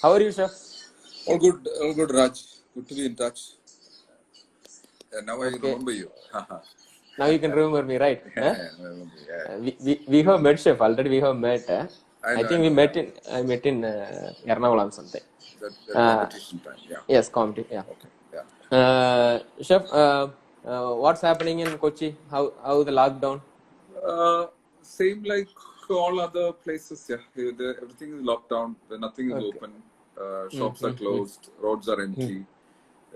How are you, Chef? All good, Raj. Good to be in touch. Now I Okay. remember you. Now you can remember me, right? I Huh? remember. Yeah. We have met, Chef. Already we have met. I I know. think we met Yeah. in Ernakulam something. That Uh, competition time. Yeah. yes, comedy. Yeah. Okay. Yeah. Chef, what's happening in Kochi? How the lockdown? Same like all other places. Yeah. Everything is locked down. Nothing is Okay. open. Shops are closed. Roads are empty.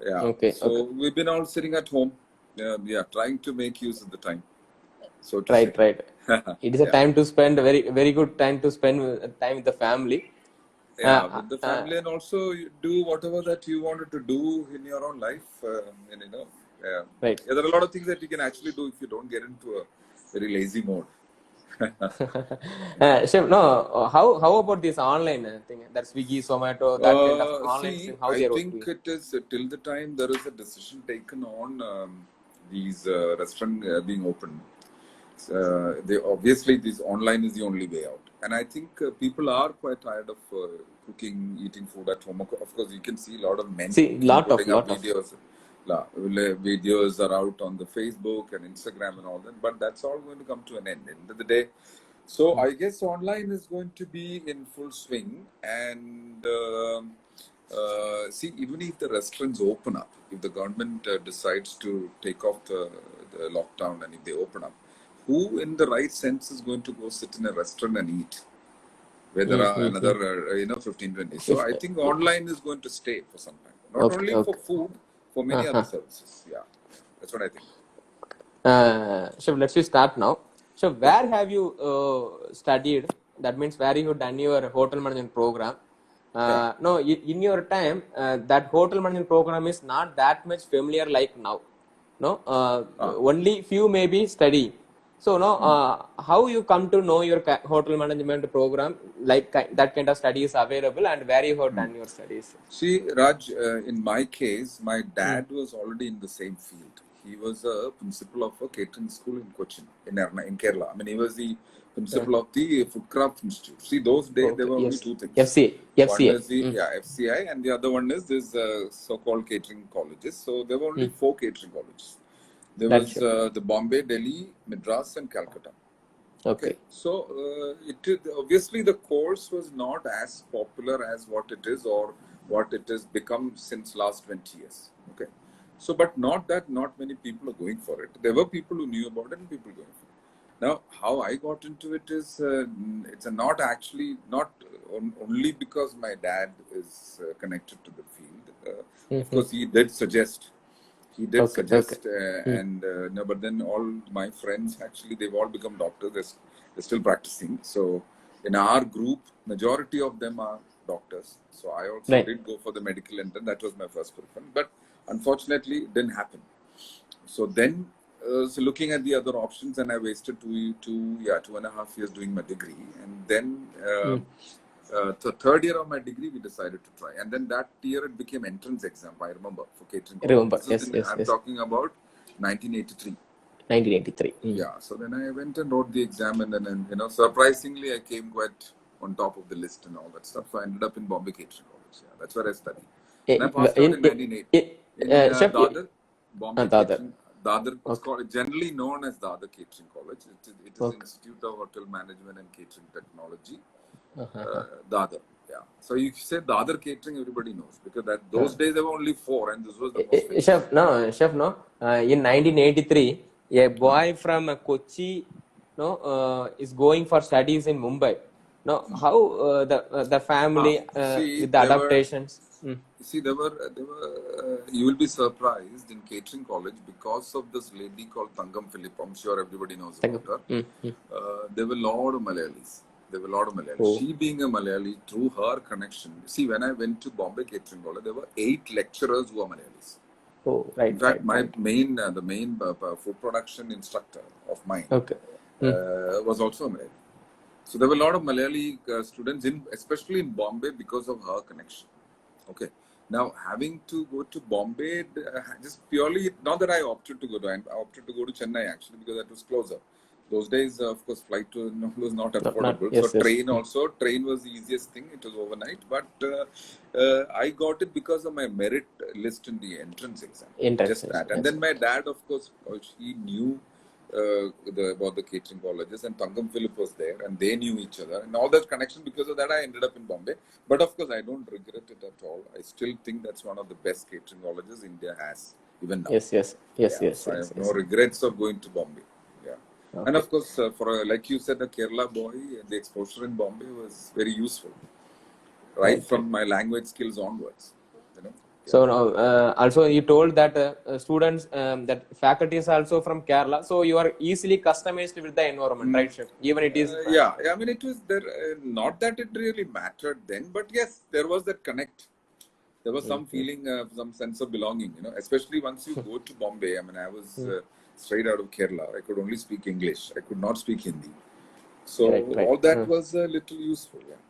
Yeah. Okay. So we've been all sitting at home. Yeah. Trying to make use of the time, so to say. Right. It is a Yeah. time to spend, a very good time to spend time with the family. Yeah, with the family, and also you do whatever that you wanted to do in your own life. And Right. there are a lot of things that you can actually do if you don't get into a very lazy mode. Chef, no, how about this online thing? That Swiggy, Zomato, that kind of online thing, how I they are think doing? it is till the time there is a decision taken on these restaurants being open. They obviously this online is the only way out, and I think people are quite tired of cooking, eating food at home. Of course, you can see a lot of men See, cooking, lot putting up of. videos. Videos are out on the Facebook and Instagram and all that, but that's all going to come to an end of the day. So I guess online is going to be in full swing, and see, even if the restaurants open up, if the government decides to take off the lockdown, and if they open up, who in the right sense is going to go sit in a restaurant and eat? Whether another 15, 20. So I think online is going to stay for some time. Not only for food, for many other services. Yeah, that's what I think. Chef, let's start now. So, where have you studied? That means where you have done your hotel management program. No, in your time, that hotel management program is not that much familiar like now. No, only few maybe study. So, no, how you come to know your hotel management program, like that kind of study is available, and where you have done your studies? See, Raj, in my case, my dad was already in the same field. He was a principal of a catering school in Cochin, in Kerala. I mean, he was the principal of the Foodcraft Institute. See, those days there were only two things. One is the FCI, and the other one is this so-called catering colleges. So there were only 4 catering colleges. There was the Bombay, Delhi, Madras, and Calcutta. Okay. So obviously the course was not as popular as what it is or what it has become since last 20 years. Okay. So, but not many people are going for it. There were people who knew about it and people going for it. Now, how I got into it is it's not only because my dad is connected to the field. Of course, he did suggest. And no, but then all my friends actually they've all become doctors. They're still practicing. So in our group, majority of them are doctors. So I also did go for the medical intern. That was my first preference, but unfortunately, it didn't happen. So then, so looking at the other options, and I wasted 2.5 years doing my degree, and then. The third year of my degree, we decided to try. And then that year it became entrance exam, I remember, for catering. I'm talking about 1983. 1983. Yeah, so then I went and wrote the exam, and then, surprisingly, I came quite on top of the list and all that stuff. So I ended up in Bombay Catering College. Yeah, that's where I studied. And I passed out in 1980. In Dadar, Bombay Catering. Dadar, it's called, generally known as Dadar Catering College. It is Institute of Hotel Management and Catering Technology. Dadar, yeah. So you say Dadar Catering, everybody knows because those days there were only 4, and this was the most famous. Chef, no. In 1983, a boy from Kochi, is going for studies in Mumbai. No, how the family with the adaptations. See, there were you will be surprised in catering college because of this lady called Tangam Philip. I'm sure everybody knows about her. There were a lot of Malayalis. She being a Malayali, through her connection. See, when I went to Bombay Catering College, there were 8 lecturers who are Malayalis. In fact, the main food production instructor of mine was also a Malayali. So there were a lot of Malayali students, especially in Bombay, because of her connection. Okay. Now, having to go to Bombay, just purely, not that I opted to go to, I opted to go to Chennai actually because that was closer. Those days, of course, flight was not Not affordable. yes, So yes. train also, train was the easiest thing. It was overnight, but I got it because of my merit list in the entrance exam. Just Interesting. that, and Yes. then my dad, of course, he knew about the catering colleges, and Tangam Philip was there, and they knew each other, and all that connection. Because of that, I ended up in Bombay. But of course, I don't regret it at all. I still think that's one of the best catering colleges India has, even now. Yes, yes, yes, Yeah, yes, so I yes, have yes. no regrets of going to Bombay. Yeah, and Okay. of course, like you said, a Kerala boy, the exposure in Bombay was very useful, right Right, from right. my language skills onwards. You know, So yeah. now, also you told that students, that faculty is also from Kerala, so you are easily customized with the environment, right, chef? Even it is, Yeah, I mean, it was there. Not that it really mattered then, but yes, there was that connect. There was some feeling, some sense of belonging. You know, especially once you go to Bombay. I mean, I was straight out of Kerala. I could only speak English. I could not speak Hindi. So right, right. all that was a little useful. Yeah,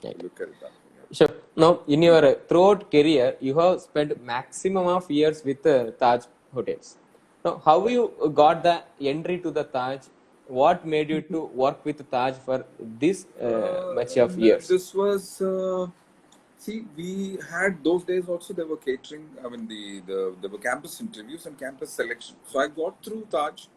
Right. to look at it that way. Yeah. Sure. Now, in your throughout career, you have spent maximum of years with Taj Hotels. Now, how you got the entry to the Taj? What made you to work with Taj for this much of years? This was see, we had those days also. There were catering. I mean, there were campus interviews and campus selection. So I got through Taj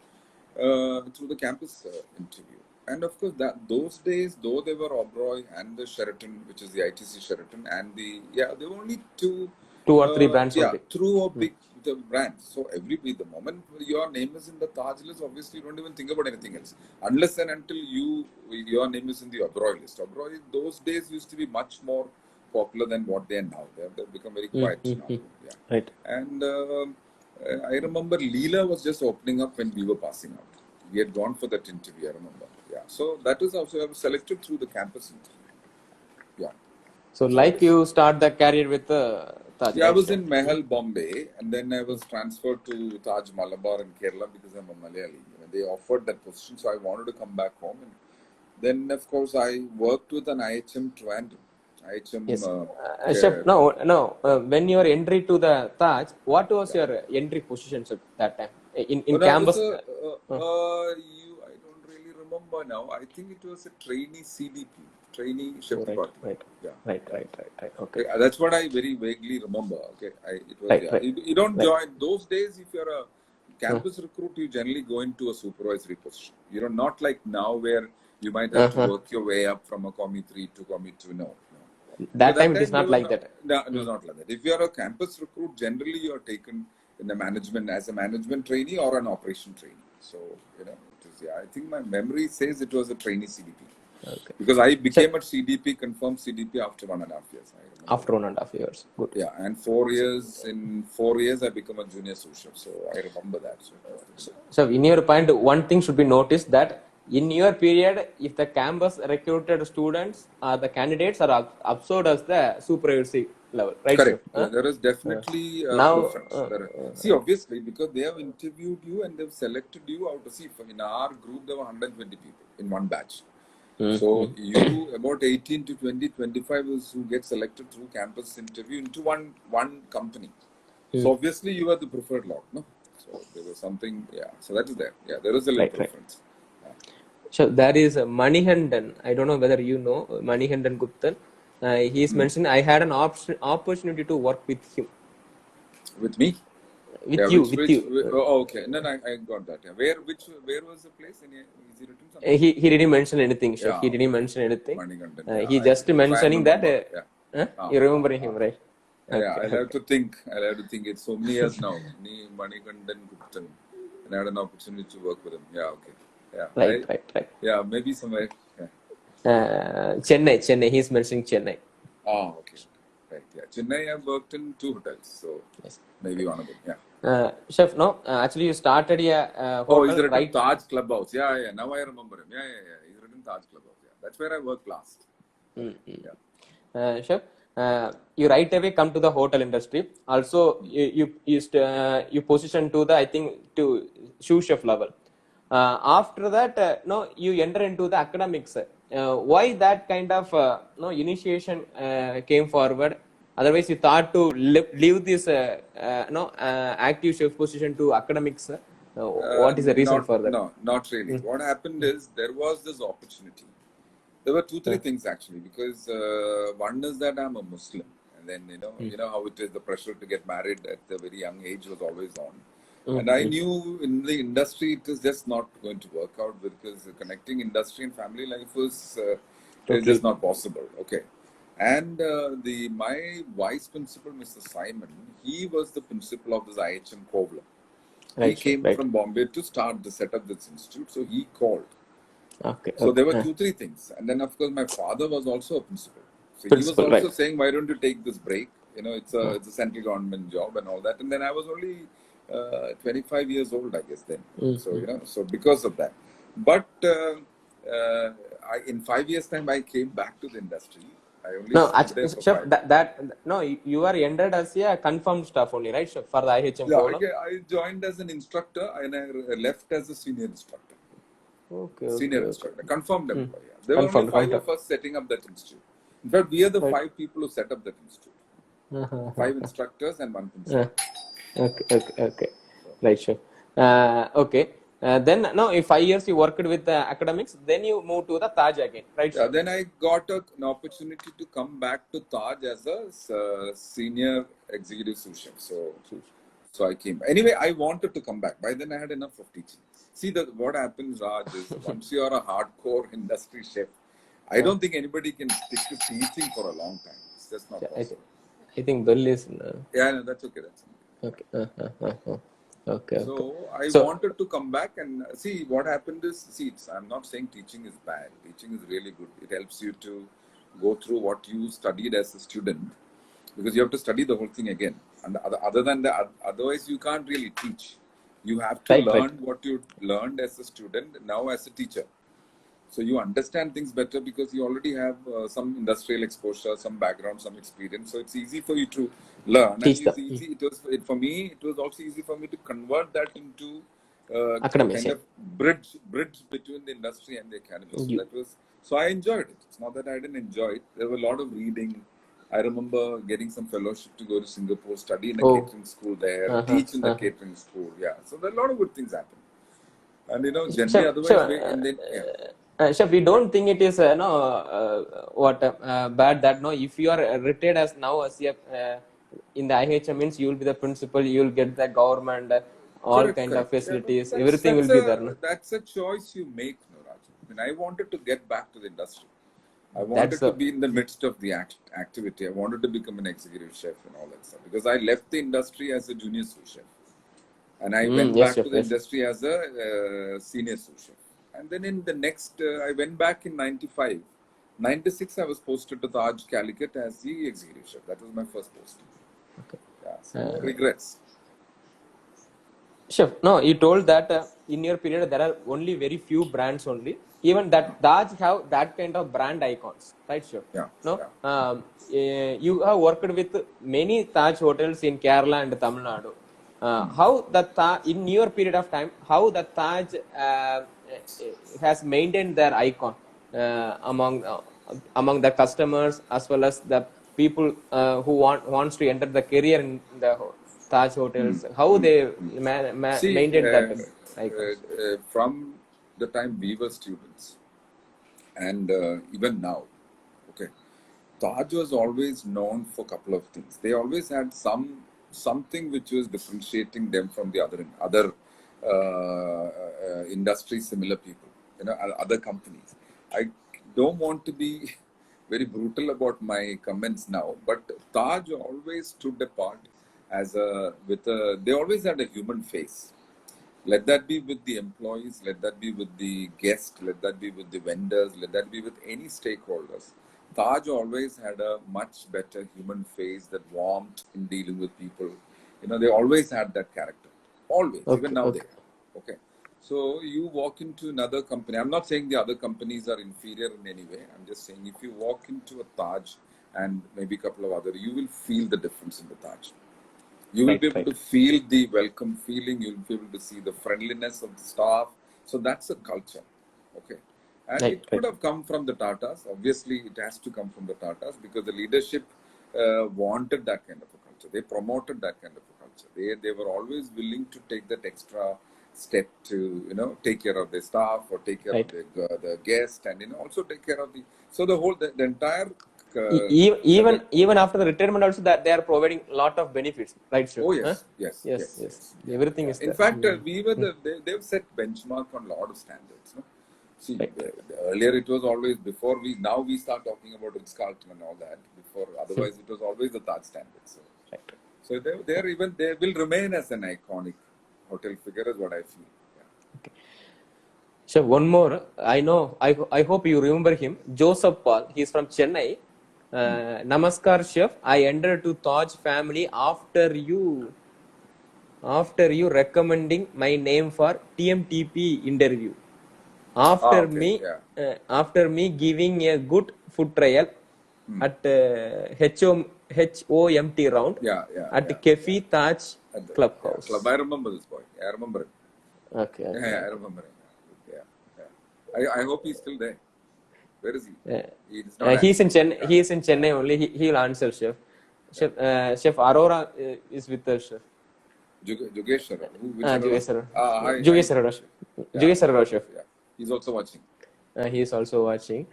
through the campus interview. And of course, that those days, though they were Oberoi and the Sheraton, which is the ITC Sheraton, and there were only two, Two or three brands only. true or big the brands. So the moment your name is in the Taj list, obviously you don't even think about anything else, unless and until your name is in the Oberoi list. Oberoi those days used to be much more popular than what they are now. They've become very quiet now. Yeah. Right. And I remember Leela was just opening up when we were passing out. We had gone for that interview, I remember. Yeah. So that is also, I was selected through the campus interview. Yeah. So, like you start the career with Taj. Yeah, I Right, was chef? in Mahal, Bombay, and then I was transferred to Taj Malabar in Kerala because I'm a Malayali. They offered that position, so I wanted to come back home. And then, of course, I worked with an IHM Trivandrum. IHM. Yes. Chef, no. When your entry to the Taj, what was your entry position at that time in When I was campus? I don't really remember now. I think it was a trainee CDP, trainee chef Right, department. right, Yeah. right. Okay. That's what I very vaguely remember. Okay, it was, Right, yeah. right. You don't join those days. If you're a campus recruit, you generally go into a supervisory position. Not like now where you might have to work your way up from a Commie 3 to Commie 2. No. That time it is not like that. No, it was not like that. If you are a campus recruit, generally you are taken in the management as a management trainee or an operation trainee. So, it is, I think my memory says it was a trainee CDP. Okay. Because I became a CDP, confirmed CDP after 1.5 years. After 1.5 years. Good. Yeah, and 4 years, in 4 years, I became a junior sous chef. So I remember that. So, in your point, one thing should be noticed that in your period, if the campus recruited students or the candidates are absorbed as the supervisory level, right? Correct. Huh? There is definitely a Now, preference. See, obviously, because they have interviewed you and they've selected you out. See, in our group, there were 120 people in one batch. So you, about 18 to 20, 25 is who get selected through campus interview into one company. So obviously you are the preferred lot, no? So there was something, so that is there. Yeah, there is a little preference. So there is Manikandan. I don't know whether you know Manikandan Guptan. He is mentioned. I had an opportunity to work with him. With me? With you. Okay. No, I got that. Yeah. Where was the place? Is he written something? He didn't mention anything. He didn't mention anything. He just mentioning that. You remember him, right? Yeah, I'll have to think. It's so many years now. Manikandan Guptan. And I had an opportunity to work with him. Yeah, okay. Yeah. Right. Yeah, maybe somewhere. Chennai. He's mentioning Chennai. Oh, okay. Right. Yeah. Chennai, I've worked in 2 hotels. So maybe one of them. Yeah. Chef, no. Actually, you started a hotel. He's written Taj Clubhouse. Yeah. Now I remember him. Yeah. He's written Taj Clubhouse. Yeah. That's where I worked last. Chef, you right away come to the hotel industry. Also, you position to the, I think, to sous chef level. After that, you enter into the academics. Why that kind of initiation came forward? Otherwise, you thought to leave this active chef position to academics. What is the reason Not, for that? no, not really. What happened is there was this opportunity. There were two, three things actually. Because one is that I'm a Muslim, and then you know how it is. The pressure to get married at a very young age was always on. And I knew in the industry it is just not going to work out because connecting industry and family life was is just not possible. Okay. And my vice principal, Mr. Simon, he was the principal of this IHM Kovla. He Right, came right. from Bombay to start the set up this institute, so he called. Okay. So there were Okay. two, three things, and then of course my father was also a principal. So he was Principal, also right. saying, "Why don't you take this break? You know, it's a central government job and all that." And then I was only 25 years old, I guess then. So so because of that, but in 5 years' time, I came back to the industry. I only No, stood there for chef, 5. no, you are entered as a confirmed staff only, right, chef, for the IHM Yeah, Kola? I joined as an instructor and I left as a senior instructor. Okay, Senior okay, instructor, confirmed okay. employee. There were only Confirmed, 5 confirmed. of us setting up that institute. In fact, we are the Right. 5 people who set up that institute. 5 instructors and 1 principal. Okay, okay, okay. Right, sure. Okay. Then, no, if 5 years you worked with academics, then you move to the Taj again, right, Yeah, sure? then I got an opportunity to come back to Taj as a senior executive sous chef. So I came. Anyway, I wanted to come back. By then, I had enough of teaching. See, what happens, Raj, is once you are a hardcore industry chef, I don't think anybody can stick to teaching for a long time. It's just not possible. I think Bill is. Yeah, no, that's okay. That's okay. Okay. Okay, So okay. I So, wanted to come back and see what happened is, I'm not saying teaching is bad. Teaching is really good. It helps you to go through what you studied as a student because you have to study the whole thing again. And other than that, otherwise you can't really teach. You have to right, right. learn what you learned as a student now as a teacher. So you understand things better because you already have some industrial exposure, some background, some experience. So it's easy for you to learn, and Teach them. it's easy. For me. It was also easy for me to convert that into a Academics, kind yeah. of bridge between the industry and the academy. So You, that was I enjoyed it. It's not that I didn't enjoy it. There were a lot of reading. I remember getting some fellowship to go to Singapore, study in a oh, catering school there, teach in the catering school. Yeah, so there are a lot of good things happen. And generally, Chef, otherwise, chef, and then Chef, we don't think it is no bad that no, if you are retired as now as a in the IHM means you will be the principal, you will get the government, all correct, kind of correct. Yeah, but facilities, everything will be there. No? that's a choice you make, no, Raj. I mean, I wanted to get back to the industry. I That's wanted to be in the midst of the activity. I wanted to become an executive chef and all that stuff because I left the industry as a junior sous chef, and I went Yes, back chef, to the yes. industry as a senior sous chef. And then in the next, I went back in '95. '96, I was posted to Taj Calicut as the executive chef. That was my first posting. Yeah, so no regrets. Chef, no, you told that in your period there are only very few brands only. Even that Taj have that kind of brand icons, right, Chef? Yeah, No, yeah. you have worked with many Taj hotels in Kerala and Tamil Nadu. How the in your period of time, how the Taj has maintained their icon among the customers as well as the people who wants to enter the career in the Taj hotels, how they See, maintain that icons. from the time we were students and even now, okay, Taj was always known for a couple of things. They always had something which was differentiating them from the other industry similar people, other companies. I don't want to be very brutal about my comments now, but Taj always stood apart they always had a human face. Let that be with the employees, let that be with the guests, let that be with the vendors, let that be with any stakeholders. Taj always had a much better human face, that warmth in dealing with people. They always had that character. Always, even Okay, now they okay. have. Okay. So you walk into another company. I'm not saying the other companies are inferior in any way. I'm just saying if you walk into a Taj and maybe a couple of other, you will feel the difference in the Taj. You will Right, be able right, to feel the welcome feeling. You'll be able to see the friendliness of the staff. So that's a culture. Okay. And right, it could right. have come from the Tatas. Obviously, it has to come from the Tatas because the leadership wanted that kind of a culture. They promoted that kind of a culture. They were always willing to take that extra step to take care of their staff or take care of Right. the guest, and also take care of the entire Even after the retirement also, that they are providing lot of benefits, right, chef? Oh Huh? yes, yes, Yes, yes, yes. yes. Yeah, Everything yeah. is In there. fact, they've set benchmark on a lot of standards. No? See, Right. earlier it was always before now we start talking about Ritz Carlton and all that. Before, otherwise it was always the Taj standards. Right. So they will remain as an iconic hotel figure, is what I feel. Yeah. Chef, one more. I know. I hope you remember him. Joseph Paul. He's from Chennai. Namaskar, chef. I entered to Taj family after you recommending my name for TMTP interview. After Okay. me, Yeah. after me giving a good food trial at HOMT round Yeah. Yeah. at Yeah. Kefi Taj At the Clubhouse. club, I remember this boy. I remember him. Okay, Yeah, okay. I remember him. Yeah. Yeah. I hope he's still there. Where is he? He's not He's in answering. Chennai. He's in Chennai only. He'll answer, chef. Chef Aurora is with us, chef. Jogeshwar. Which Aurora? Jugesar. Hi, Jugesar, chef. Yeah, Jugesar, chef. yeah. He's also watching. He is also watching,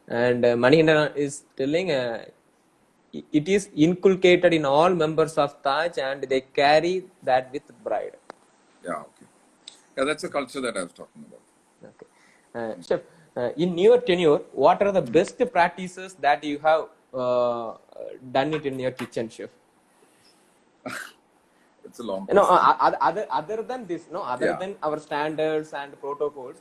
and Manikandan is telling it is inculcated in all members of Taj, and they carry that with pride. Yeah, okay. Yeah, that's a culture that I was talking about. Okay, chef. In your tenure, what are the best practices that you have done it in your kitchen, chef? It's a long No, question. other than this, no, other Yeah. than our standards and protocols,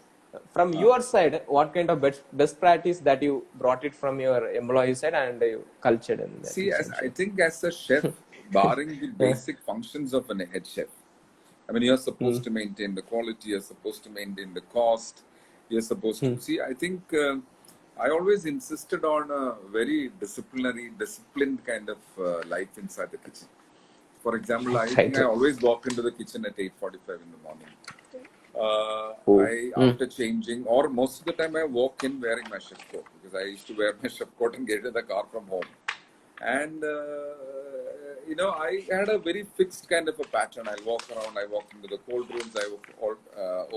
from your side, what kind of best practice that you brought it from your employee side and you cultured in the See, kitchen, I chef? think as a chef, barring the basic functions of a head chef, I mean, you're supposed to maintain the quality, you're supposed to maintain the cost, you're supposed to see. I think I always insisted on a very disciplined kind of life inside the kitchen. For example, I think I always walk into the kitchen at 8:45 in the morning. After changing, or most of the time I walk in wearing my chef coat, because I used to wear my chef coat and get in the car from home. And I had a very fixed kind of a pattern. I'll walk around, I walk into the cold rooms, I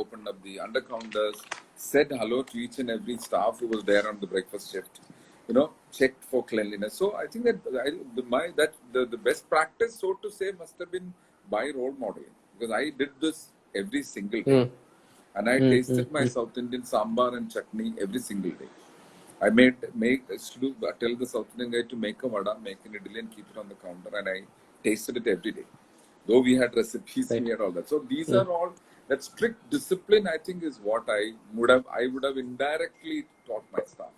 open up the under counters, said hello to each and every staff who was there on the breakfast shift, checked for cleanliness. So I think that the best practice, so to say, must have been by role modeling, because I did this every single day. And I tasted my South Indian sambar and chutney every single day. I tell the South Indian guy to make a vada, make an idli and keep it on the counter, and I tasted it every day. Though we had recipes, we had all that. So these are all, that strict discipline, I think, is what I would have indirectly taught my staff.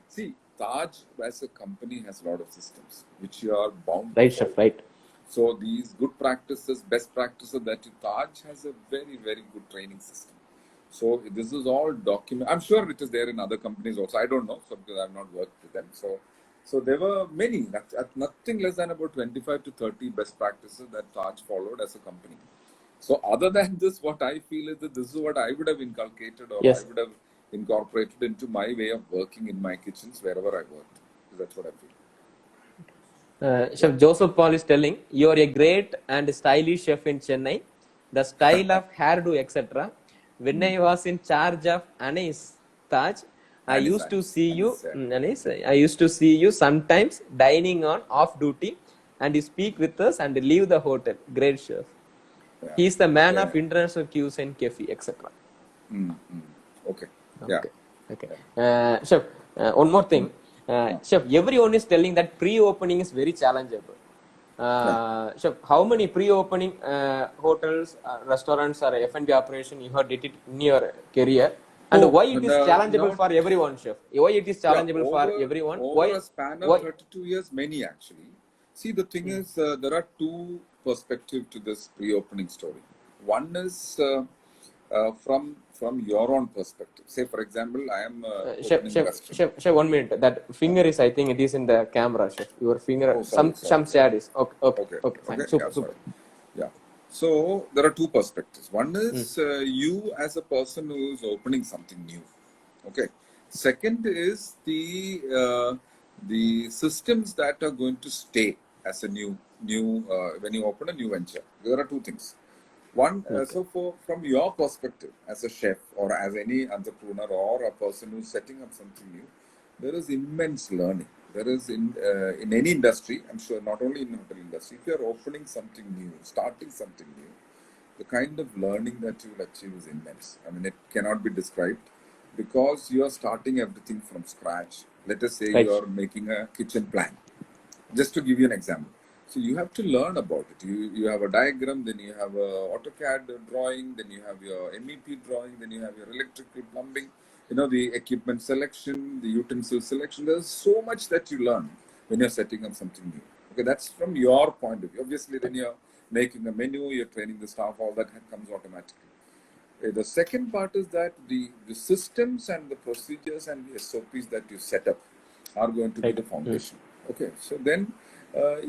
See, Taj as a company has a lot of systems which you are bound to Right, chef, follow. right. So these good practices, best practices, that Taj has a very, very good training system. So this is all documented. I'm sure it is there in other companies also. I don't know, so because I've not worked with them. So there were many, nothing less than about 25 to 30 best practices that Taj followed as a company. So other than this, what I feel is that this is what I would have inculcated, or Yes. I would have incorporated into my way of working in my kitchens wherever I worked. That's what I feel. Chef Joseph Paul is telling, you are a great and stylish chef in Chennai. The style of hairdo, etc. When I was in charge of Anis Taj, I used to see you, Anis, I used to see you sometimes dining on off duty, and you speak with us and leave the hotel. Great chef. Yeah. He is the man of international cues and Kefi, etc. Okay. Yeah. Okay. Chef, one more thing. Chef, everyone is telling that pre-opening is very challengeable. Chef, how many pre-opening hotels, restaurants, or F&B operation you have did it in your career? And why it is challengeable for everyone, chef? Why it is challengeable for everyone? Over a span of 32 years, many actually. See, the thing is, there are two perspectives to this pre-opening story. One is from your own perspective. Say, for example, I am Chef, 1 minute. That finger is, I think, it is in the camera, chef. Your finger, some shade is. Okay, fine. Super. Yeah. So there are two perspectives. One is you as a person who is opening something new. Okay. Second is the systems that are going to stay as a new when you open a new venture. There are two things. So from your perspective as a chef or as any entrepreneur or a person who's setting up something new, there is immense learning. There is in any industry, I'm sure, not only in the hotel industry, if you're opening something new, starting something new, the kind of learning that you will achieve is immense. I mean, it cannot be described because you are starting everything from scratch. Let us say you Right. are making a kitchen plan. Just to give you an example. So you have to learn about it. You have a diagram, then you have a AutoCAD drawing, then you have your MEP drawing, then you have your electrical plumbing, the equipment selection, the utensil selection. There's so much that you learn when you're setting up something new. Okay, that's from your point of view. Obviously, then you're making a menu, you're training the staff, all that comes automatically. The second part is that the systems and the procedures and the SOPs that you set up are going to be Right. the foundation. Okay, so then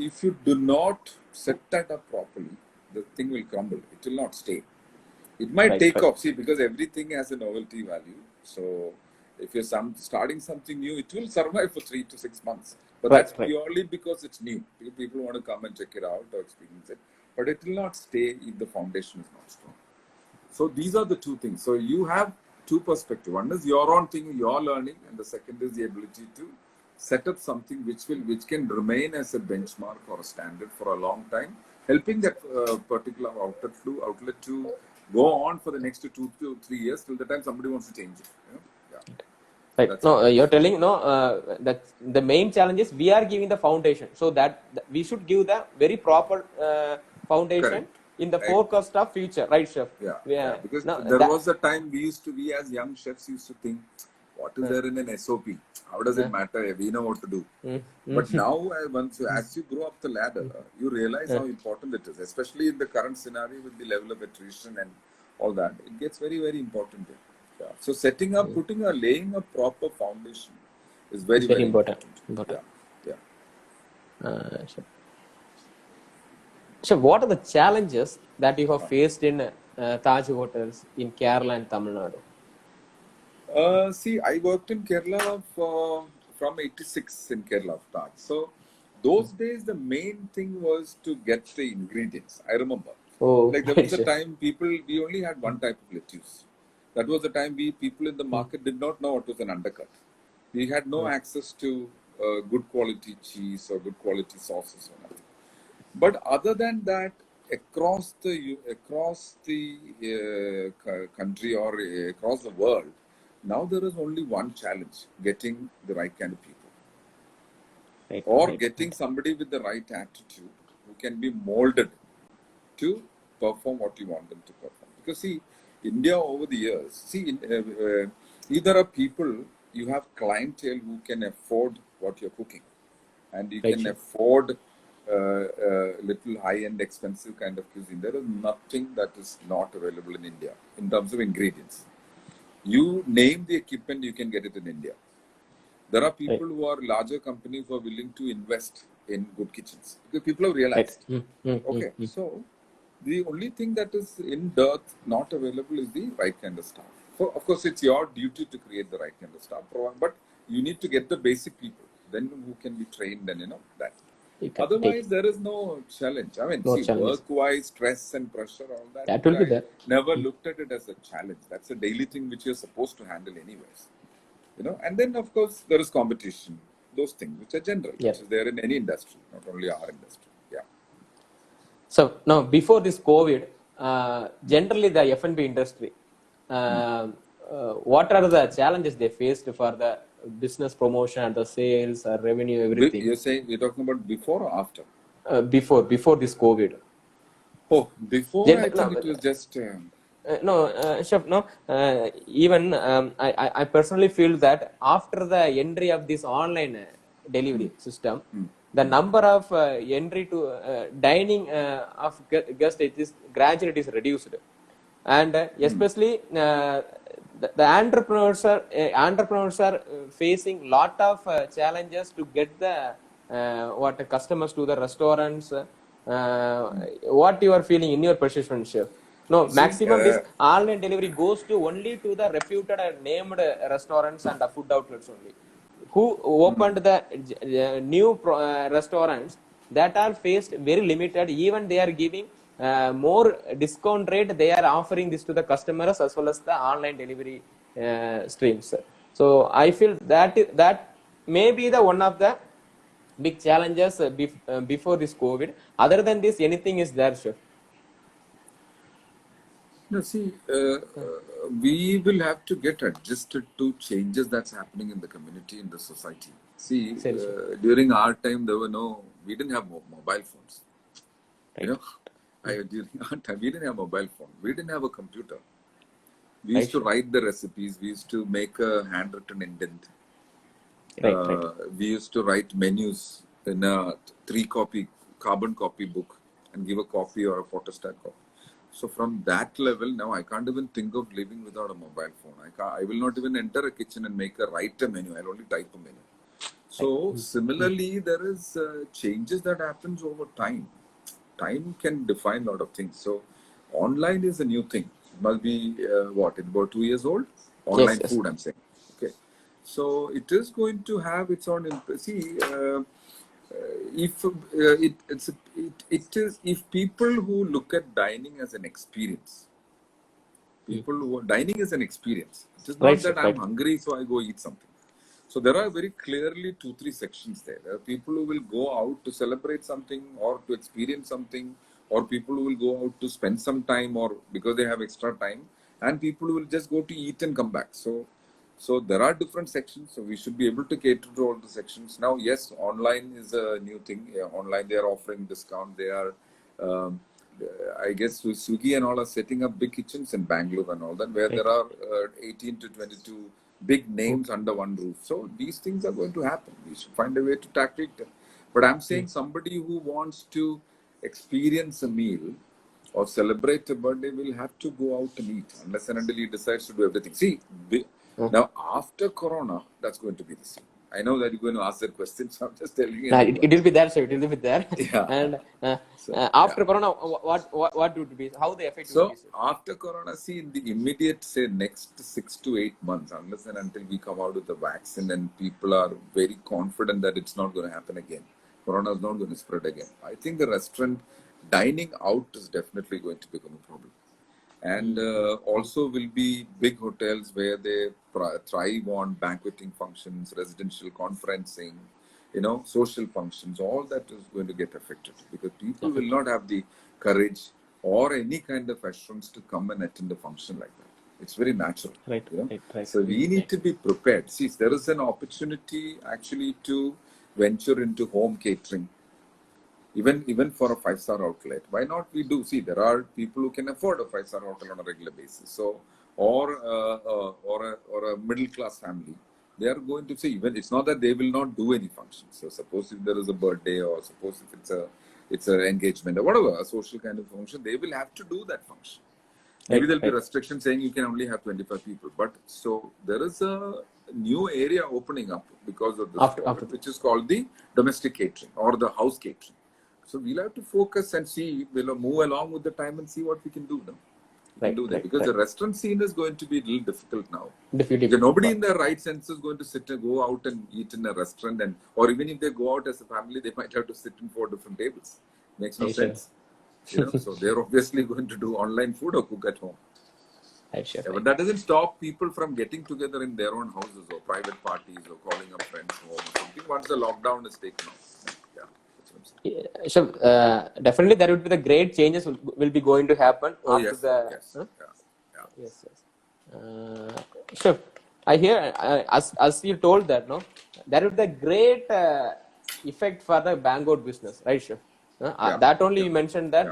if you do not set that up properly, the thing will crumble. It will not stay. It might Right. take Right. off, see, because everything has a novelty value. So if you're starting something new, it will survive for 3 to 6 months. But that's Right. purely because it's new. People want to come and check it out or experience it. But it will not stay if the foundation is not strong. So these are the two things. So you have two perspectives. One is your own thing, your learning, and the second is the ability to set up something which can remain as a benchmark or a standard for a long time, helping that particular outlet to go on for the next 2 to 3 years till the time somebody wants to change it. Yeah. Right. That's No, how it you're is. telling that the main challenge is we are giving the foundation, so that we should give the very proper foundation Correct. in the Right. forecast of future, right, chef? Yeah. Because No, there that was a time we as young chefs used to think, what is there in an SOP? How does it matter? We know what to do. But now, as you grow up the ladder, you realize how important it is, especially in the current scenario with the level of attrition and all that. It gets very, very important. Yeah. So laying a proper foundation is very, is very very important. important. Yeah. Chef. So, what are the challenges that you have faced in Taj hotels in Kerala and Tamil Nadu? See, I worked in Kerala from 86 in Kerala of Taj. So those days, the main thing was to get the ingredients. I remember. Oh, Like there right, was a chef. time we only had one type of lettuce. That was the time people in the market did not know what was an undercut. We had no access to good quality cheese or good quality sauces or nothing. But other than that, across the country or across the world, now there is only one challenge: getting the right kind of people, Right, or right. getting somebody with the right attitude who can be molded to perform what you want them to perform. Because see, India over the years, either are people, you have clientele who can afford what you're cooking, and you Right, can chef. afford little high-end expensive kind of cuisine. There is nothing that is not available in India in terms of ingredients. You name the equipment, you can get it in India. There are people Right, who are larger companies who are willing to invest in good kitchens because people have right. realized. Okay, so the only thing that is in dearth, not available, is the right kind of staff. So, of course, it's your duty to create the right kind of staff, but you need to get the basic people, then who can be trained and that. You can take Otherwise, it. there is no challenge. I mean, No see, challenges. work-wise, stress and pressure, all that, That will be I there. never looked at it as a challenge. That's a daily thing which you're supposed to handle anyways. And then, of course, there is competition. Those things, which are general, Yeah. which is there in any industry, not only our industry. Yeah. So now, before this COVID, generally the F&B industry, what are the challenges they faced for the business promotion and the sales, revenue, everything You're saying you're talking about before or after? before this COVID? Oh, before I think it was just. No, Chef, no. Even I personally feel that after the entry of this online delivery system, the number of entry to dining of guests is gradually it is reduced, and especially the entrepreneurs are facing lot of challenges to get the what customers to the restaurants. What you are feeling in your perception, Chef? No, See, maximum this online delivery goes to only to the reputed and named restaurants and the food outlets only. Who opened the new restaurants that are faced very limited. Even they are giving more discount rate they are offering this to the customers as well as the online delivery streams. So I feel that may be the one of the big challenges before this COVID. Other than this, anything is there, chef? No, see, we will have to get adjusted to changes that's happening in the community, in the society. See, during our time, we didn't have mobile phones. Right. You know, during our time, we didn't have mobile phone. We didn't have a computer. We used to write the recipes. We used to make a handwritten indent. We used to write menus in a 3-copy carbon copy book and give a copy or a photostat copy. So from that level, now I can't even think of living without a mobile phone. I will not even enter a kitchen and write a menu. I'll only type a menu. So similarly, there is changes that happens over time. Time can define a lot of things. So online is a new thing. It must be about 2 years old. Online food, I'm saying. Okay. So it is going to have its own. If people who look at dining as an experience, dining is an experience. It is not that I'm hungry, so I go eat something. So there are very clearly 2-3 sections there. There are people who will go out to celebrate something or to experience something, or people who will go out to spend some time or because they have extra time, and people who will just go to eat and come back. So there are different sections. So we should be able to cater to all the sections. Now, yes, online is a new thing. Online, they are offering discount. They are, I guess, Swiggy and all are setting up big kitchens in Bangalore and all that, where there are 18 to 22 big names under one roof. So these things are going to happen. We should find a way to tackle it. But I'm saying somebody who wants to experience a meal or celebrate a birthday will have to go out and eat, unless and until he decides to do everything. See, now after Corona, that's going to be the same. I know that you're going to ask that question, so I'm just telling you. It will be there, sir. It will be there. Yeah. And after Corona, what would be? How the effect will be? So after Corona, see, in the immediate, say, next 6 to 8 months, unless and until we come out with the vaccine and people are very confident that it's not going to happen again, Corona is not going to spread again. I think the restaurant dining out is definitely going to become a problem. And also will be big hotels where they thrive on banqueting functions, residential conferencing, social functions. All that is going to get affected because people will not have the courage or any kind of assurance to come and attend a function like that. It's very natural. Right. So we need to be prepared. See, there is an opportunity actually to venture into home catering. Even for a 5-star outlet, why not we do? See, there are people who can afford a 5-star hotel on a regular basis. So, or a middle class family, they are going to say, even it's not that they will not do any functions. So, suppose if there is a birthday, or suppose if it's an engagement or whatever, a social kind of function, they will have to do that function. Maybe there'll be restrictions saying you can only have 25 people. But so there is a new area opening up because of this, which is called the domestic catering or the house catering. So we'll have to focus and see, we'll move along with the time and see what we can do now. Because the restaurant scene is going to be a little difficult now. Nobody in their right sense is going to go out and eat in a restaurant, or even if they go out as a family, they might have to sit in 4 different tables. Makes no sense. So they're obviously going to do online food or cook at home. But that doesn't stop people from getting together in their own houses or private parties or calling up friends home or something once the lockdown is taken off. So definitely there would be the great changes will be going to happen after the. Yes. Sure. I hear as you told that there would be a great effect for the Bangalore business, right, Chef? That only you mentioned that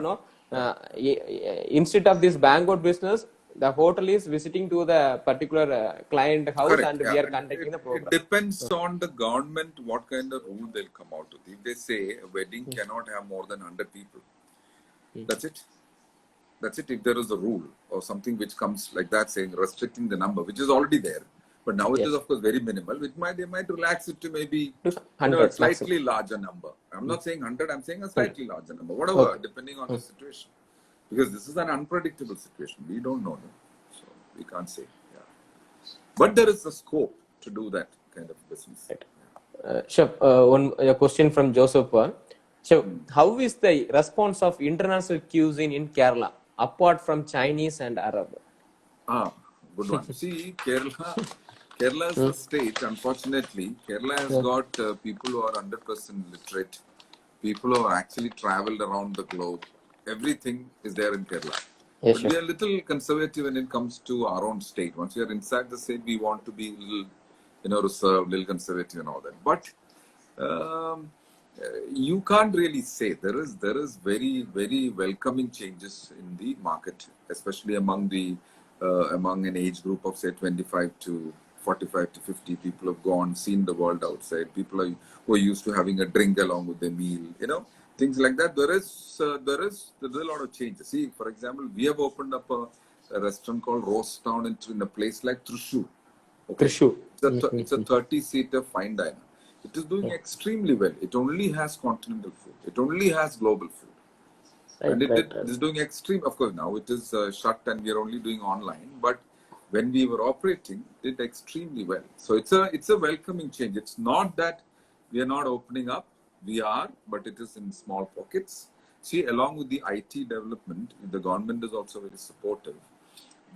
instead of this Bangalore business, the hotel is visiting to the particular client house and we are conducting the program. It depends on the government what kind of rule they'll come out with. If they say a wedding cannot have more than 100 people, that's it. If there is a rule or something which comes like that saying restricting the number, which is already there, but now it is of course very minimal. They might relax it to maybe a slightly larger number. I'm not saying 100. I'm saying a slightly larger number, whatever, depending on the situation. Because this is an unpredictable situation. We don't know. So we can't say. But there is a scope to do that kind of business. Sure. A question from Joseph. So, how is the response of international cuisine in Kerala apart from Chinese and Arab? Ah, good one. See, Kerala is the state. Unfortunately, Kerala has Yeah. got people who are 100% literate, people who have actually traveled around the globe. Everything is there in Kerala. Yes, But we chef. are a little conservative when it comes to our own state. Once we are inside the state, we want to be a little, reserved, little conservative and all that. But um, you can't really say there is very welcoming changes in the market, especially among an age group of say 25 to 45 to 50. People have gone, seen the world outside. People who are used to having a drink along with their meal, things like that. There's a lot of changes. See, for example, we have opened up a restaurant called Roast Town in a place like Thrissur. Okay, Trishul. it's a 30-seater fine diner. It is doing extremely well. It only has continental food. It only has global food, Right, and right, it right. is doing extreme. Of course, now it is shut, and we are only doing online. But when we were operating, it did extremely well. So it's a welcoming change. It's not that we are not opening up. We are, but it is in small pockets. See, along with the IT development, the government is also very supportive.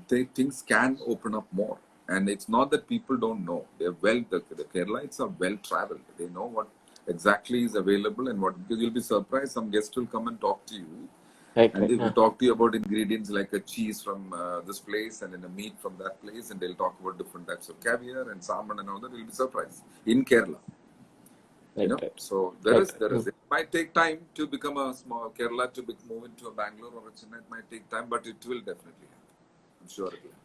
Things can open up more. And it's not that people don't know. They're the Keralites are well traveled. They know what exactly is available and what, because you'll be surprised. Some guests will come and talk to you, Right, and right. they will talk to you about ingredients like a cheese from this place and then a meat from that place, and they'll talk about different types of caviar and salmon and all that. You'll be surprised in Kerala. Right, right. So Right. it might take time to become a small Kerala move into a Bangalore or a Chennai. It might take time, but it will definitely happen. I'm sure it will happen.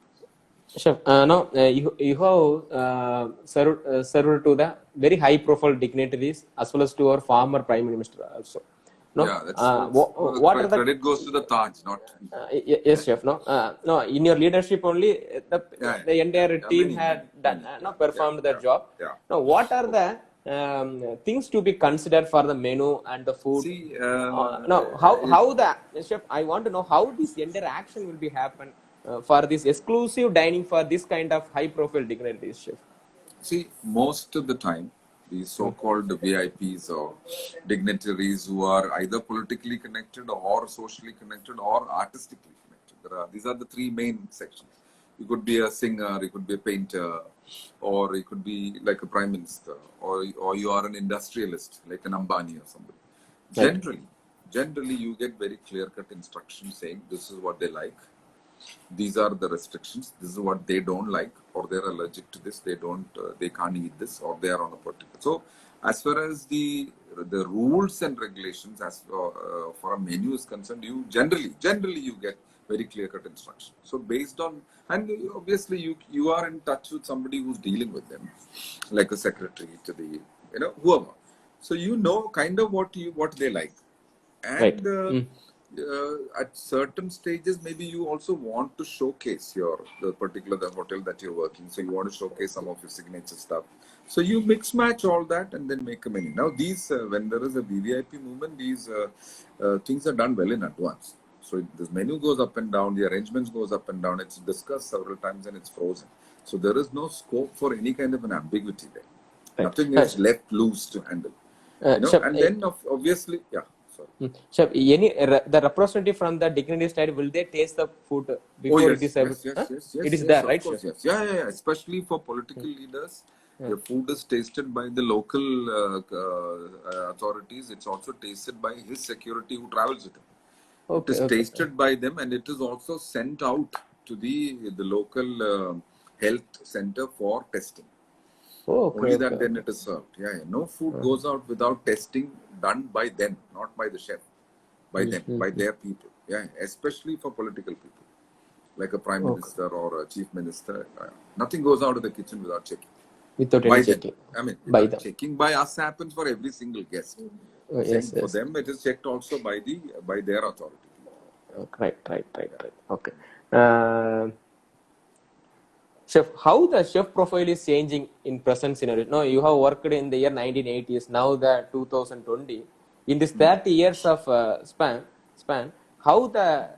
Chef, no, you have served to the very high profile dignitaries as well as to our former Prime Minister also. No, Yeah, that's what are the credit goes to the Taj, not me. yes, chef. No, no. In your leadership only, Yeah, the entire yeah, team many, had many, done, many. no, Yeah, performed their job. yeah. Now, what are Okay. the things to be considered for the menu and the food? See, No, how the chef? I want to know how this entire action will be happen for this exclusive dining for this kind of high profile dignitaries, chef. most of the time, these so-called VIPs or dignitaries who are either politically connected or socially connected or artistically connected. These are the three main sections. You could be a singer, you could be a painter, or you could be like a prime minister, or you are an industrialist like an Ambani or somebody. Right. Generally, you get very clear-cut instructions saying this is what they like, these are the restrictions, this is what they don't like, or they're allergic to this, they can't eat this, or they are on a particular. So as far as the rules and regulations as for a menu is concerned, you generally you get very clear cut instructions. So based on, and obviously you are in touch with somebody who's dealing with them, like a secretary to the, whoever. So kind of what they like. Right. And at certain stages, maybe you also want to showcase the hotel that you're working. So you want to showcase some of your signature stuff. So you mix match all that and then make a menu. Now these, when there is a VVIP movement, these things are done well in advance. So this menu goes up and down, the arrangements goes up and down. It's discussed several times and it's frozen. So there is no scope for any kind of an ambiguity there. Right. Nothing is left loose to handle. Chef, And then obviously, yeah. Sorry. chef, the representative from the dignity side, will they taste the food before it is served? It is there, Of right, course, chef? yes. Yeah. Especially for political leaders, your food is tasted by the local authorities. It's also tasted by his security who travels with him. It is Okay. tasted by them, and it is also sent out to the local health center for testing. Only that then it is served. Yeah. No food goes out without testing done by them, not by the chef, by them, by their people. Yeah, especially for political people, like a prime minister or a chief minister. Nothing goes out of the kitchen without checking. Without any By them. checking. I mean, By without them. checking by us happens for every single guest. Yes, For yes. them, it is checked also by their authority. Right. Okay. Chef, how the chef profile is changing in present scenario? No, you have worked in the year 1980s, now the 2020. In this 30 years of span, how the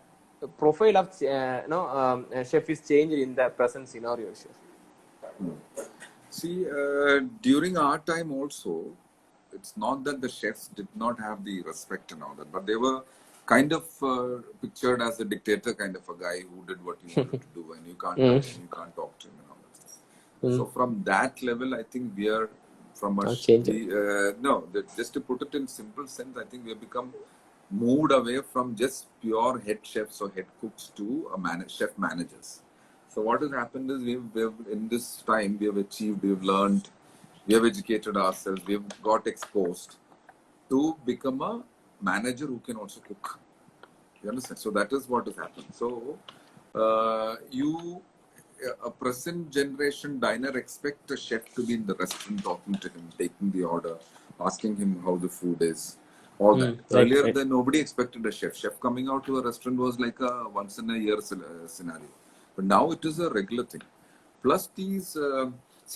profile of chef is changed in the present scenario, chef? See, during our time also, it's not that the chefs did not have the respect and all that, but they were kind of pictured as a dictator kind of a guy who did what he wanted to do, and you can't touch him, you can't talk to him, and all that stuff. So from that level, I think we are from a just to put it in simple sense, I think we have become moved away from just pure head chefs or head cooks to chef managers. So what has happened is we've in this time we have achieved, we've learned, we have educated ourselves, we've got exposed to become a manager who can also cook. You understand? So that is what has happened. So a present generation diner expect a chef to be in the restaurant talking to him, taking the order, asking him how the food is, all that. Earlier, then nobody expected a chef. Chef coming out to a restaurant was like a once in a year scenario. But now it is a regular thing. Plus these,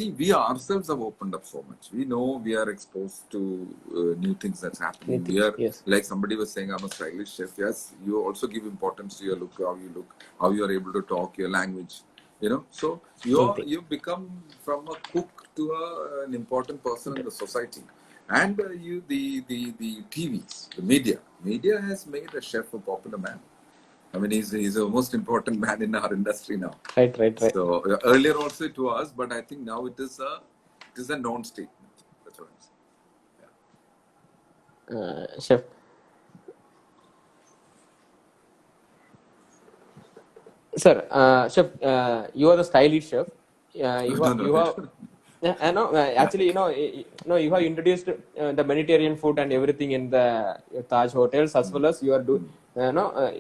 we ourselves have opened up so much. We know we are exposed to new things that's happening. We are, like somebody was saying, I'm a stylish chef. Yes, you also give importance to your look, how you look, how you are able to talk, your language. You know, so you become from a cook to an important person in the society. And the TVs, the media has made a chef a popular man. I mean, he's the most important man in our industry now. Right. So earlier also it was, but I think now it is a non-statement. That's what I'm saying. Chef. Sir, chef, you are the stylish chef. Actually, you have introduced the Mediterranean food and everything in the Taj hotels, as well as you are doing.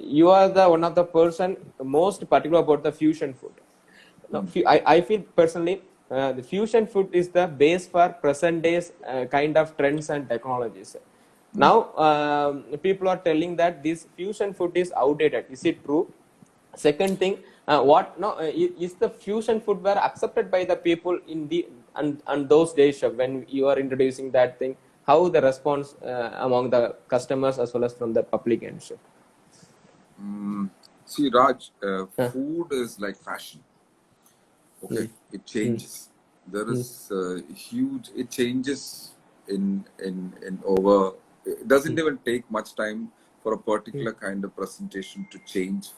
You are the one of the person most particular about the fusion food. I feel personally, the fusion food is the base for present days kind of trends and technologies. Now, people are telling that this fusion food is outdated. Is it true? Second thing, is the fusion food were accepted by the people in the and those days when you are introducing that thing? How the response among the customers as well as from the public and chef? See, Raj, food is like fashion. Okay, it changes. There is huge. It changes in over. It doesn't even take much time for a particular kind of presentation to change.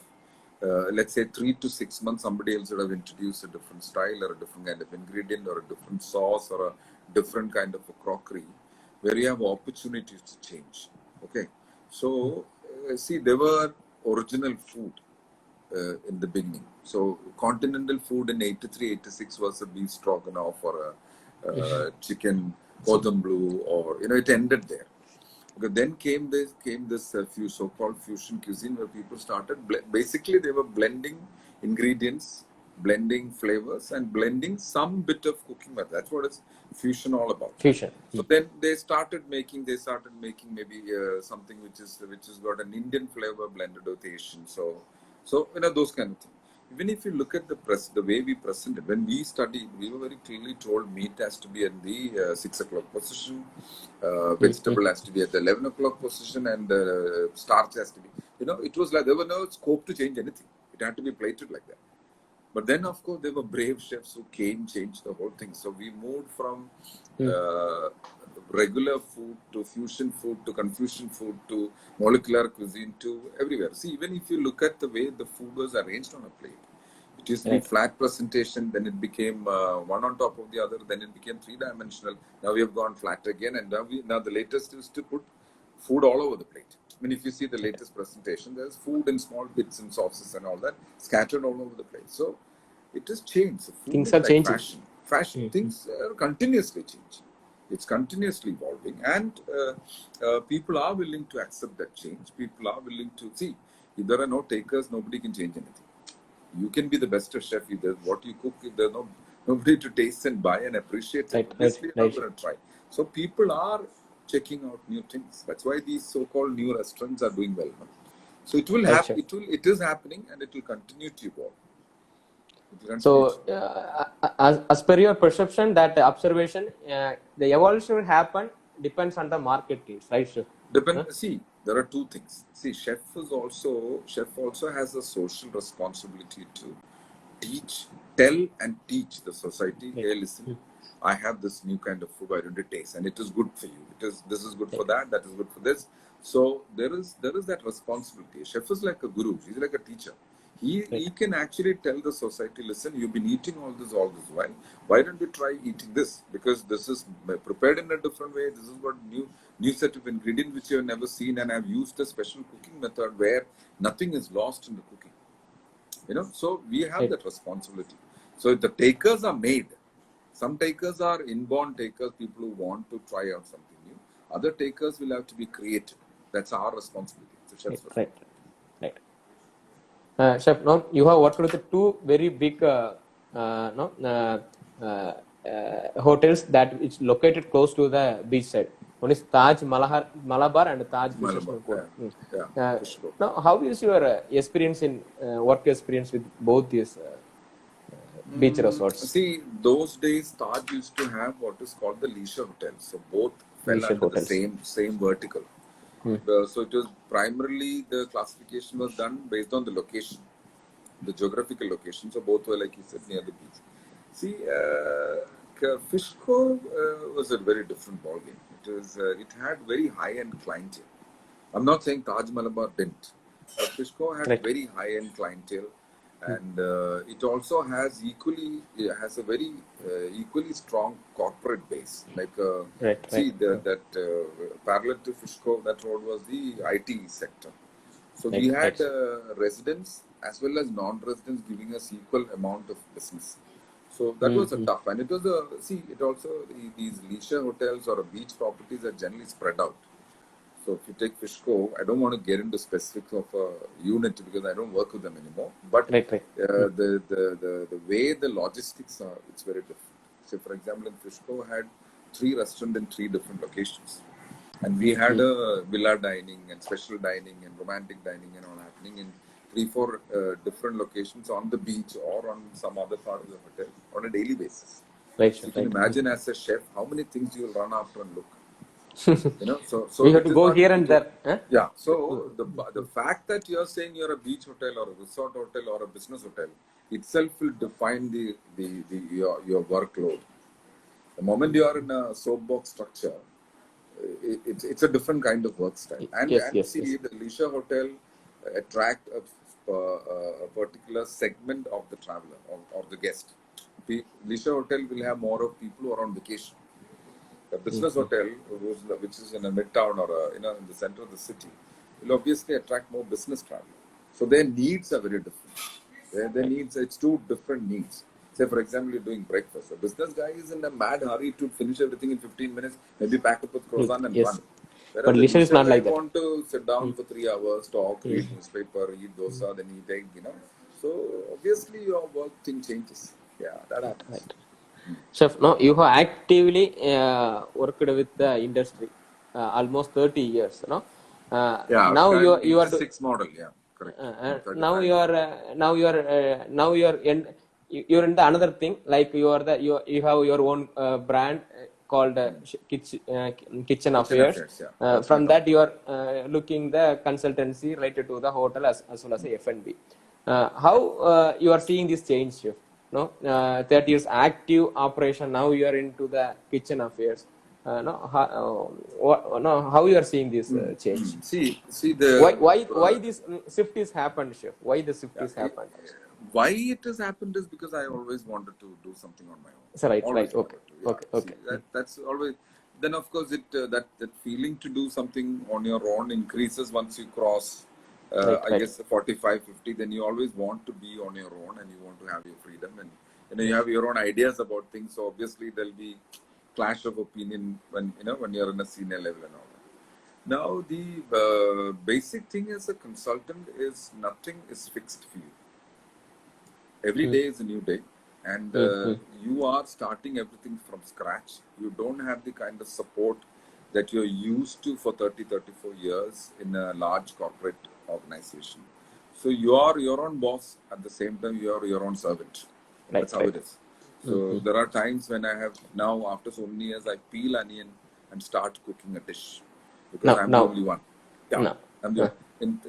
Let's say 3 to 6 months, somebody else would have introduced a different style or a different kind of ingredient or a different sauce or a different kind of a crockery where you have opportunities to change. Okay, so there were original food in the beginning. So continental food in 83, 86 was a beef stroganoff or a chicken kodam blue, or it ended there. Okay, then came this few so-called fusion cuisine where people started basically they were blending ingredients, blending flavors, and blending some bit of cooking method. That's what is fusion all about. Fusion. So then they started making maybe something which has got an Indian flavor blended with Asian. So those kind of things. Even if you look at the way we presented, when we studied, we were very clearly told meat has to be in the 6 o'clock position, vegetable has to be at the 11 o'clock position, and starch has to be. It was like there was no scope to change anything. It had to be plated like that. But then, of course, there were brave chefs who changed the whole thing. So we moved from regular food to fusion food to confusion food to molecular cuisine to everywhere. See, even if you look at the way the food was arranged on a plate, it used to be flat presentation, then it became one on top of the other, then it became three-dimensional. Now we have gone flat again, and now the latest is to put food all over the plate. I mean, if you see the latest presentation, there's food in small bits and sauces and all that scattered all over the plate. So it has changed. So things are changing. Fashion. Things are continuously changing. It's continuously evolving, and people are willing to accept that change. People are willing to see. If there are no takers, nobody can change anything. You can be the best chef. If there's what you cook, if there's nobody to taste and buy and appreciate it, obviously you're not going to try. So people are checking out new things. That's why these so-called new restaurants are doing well now. So it will happen. It is happening, and it will continue to evolve. So, as per your perception, that observation, the evolution will happen depends on the market case, right, sir? See, there are two things. See, chef also has a social responsibility to teach tell and teach the society, Right. hey, listen, I have this new kind of food, why don't you taste? And it is good for you. This is good for that is good for this. So there is that responsibility. A chef is like a guru, he's like a teacher. He can actually tell the society, listen, you've been eating all this while. Why don't you try eating this? Because this is prepared in a different way. This is what new set of ingredients which you have never seen, and I've used a special cooking method where nothing is lost in the cooking. So we have Right. that responsibility. So the takers are made. Some takers are inborn takers, people who want to try out something new. Other takers will have to be created. That's our responsibility. It's a chef's Right. responsibility. Right. Chef, now you have worked with two very big no, hotels that is located close to the beach side. One is Taj Malabar and Taj Malabar, Fishing Court. Fishko. Now, how is your experience in work experience with both these beach resorts? See, those days Taj used to have what is called the leisure hotels. So both fell Leisure under hotels. the same vertical. So it was primarily, the classification was done based on the location, the geographical location. So both were, like you said, near the beach. See, Fishco was a very different ballgame. It had very high-end clientele. I'm not saying Taj Malabar didn't, but Fishco had Right. very high-end clientele, and it also has a very equally strong corporate base. Like Right. see, Right. that parallel to Fishco, that road was the IT sector. So we Right. had Right. residents as well as non-residents giving us equal amount of business. So that was a tough, and it was it also, these leisure hotels or beach properties are generally spread out. So if you take Fishco, I don't want to get into specifics of a unit because I don't work with them anymore. But Right. Right. the way the logistics are, it's very different. So for example, in Fishco had 3 restaurants in 3 different locations. And we had a villa dining and special dining and romantic dining and all happening in 3-4 different locations on the beach or on some other part of the hotel on a daily basis. Right. So you can Right. imagine, as a chef, how many things you will run after and look. So We have it to is go not here easy and to- there. Huh? Yeah. So the fact that you are saying you're a beach hotel or a resort hotel or a business hotel itself will define your workload. The moment you are in a soapbox structure, it's a different kind of work style. And Yes. Yes. see, Yes. the leisure hotel attract a particular segment of the traveler or the guest. The leisure hotel will have more of people who are on vacation. The business hotel, which is in a midtown or in the center of the city, will obviously attract more business travel. So their needs are very different. Their needs, it's 2 different needs. Say, for example, you're doing breakfast. A business guy is in a mad hurry to finish everything in 15 minutes, maybe pack up with croissant and Yes. run. Whereas But the leisure is leisure not guy like that. want to sit down for 3 hours, talk, read newspaper, eat dosa, then he take. So obviously your work thing changes. Yeah, that happens. Right. Chef, no, you have actively worked with the industry almost 30 years. No, Yeah, now you are 86 model. Yeah, correct. I'm 35 now you now. are now you are in you're in the another thing, like you have your own brand called Kitchen Affairs. Affairs, yeah. That's From my that you are looking the consultancy related to the hotel as well as the F&B. How you are seeing this change, Chef? No, 30 years active operation. Now you are into the Kitchen Affairs. No, how you are seeing this change? See the Why this shift is happened, Chef? Why the shift is happened? why it has happened is because I always wanted to do something on my own. So right. Always Okay. wanted to. Yeah. Okay. See, that's always. Then of course that feeling to do something on your own increases once you cross. I guess 45, 50. Then you always want to be on your own and you want to have your freedom and you have your own ideas about things. So obviously there'll be clash of opinion when you're in a senior level and all that. Now the basic thing as a consultant is nothing is fixed for you. Every day is a new day, and you are starting everything from scratch. You don't have the kind of support that you're used to for 30, 34 years in a large corporate organization. So you are your own boss, at the same time you are your own servant. That's how it is. So there are times when I have now, after so many years, I peel onion and start cooking a dish because I'm the only one. Yeah, I'm the